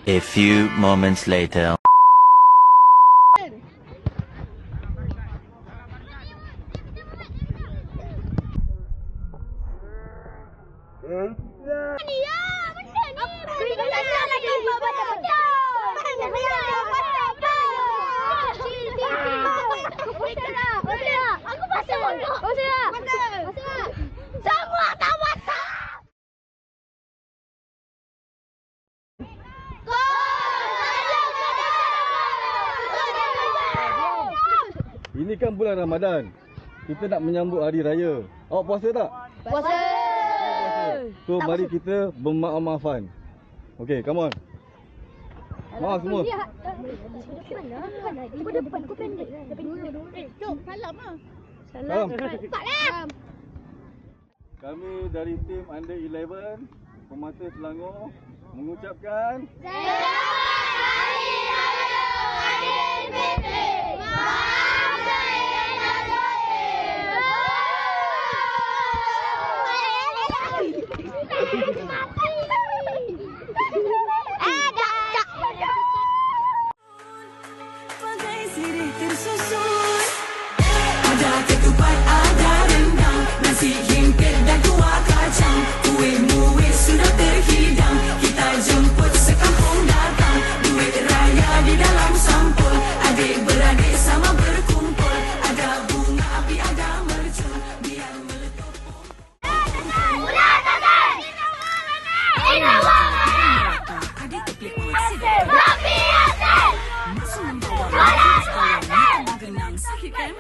A few moments later. Ini kan bulan Ramadan. Kita nak menyambut hari raya. Awak puasa tak? Puasa. So mari kita bermaaf-maafan. Okey, come on. Maaf semua. Salam ah. Salam. Salam. Kami dari tim Under 11 Permata Selangor mengucapkan Bagai sirih tersusun, ada ketupat, ada rendang, nasi hingkit dan kuah kacang, kue muih sudah terhidang. Kita jemput sekampung datang, duit raya di dalam sampul, adik beradik sama berkumpul, ada bunga api, ada mercun, biar meletup. Adik keplik masih masih membawa genang sakit kan?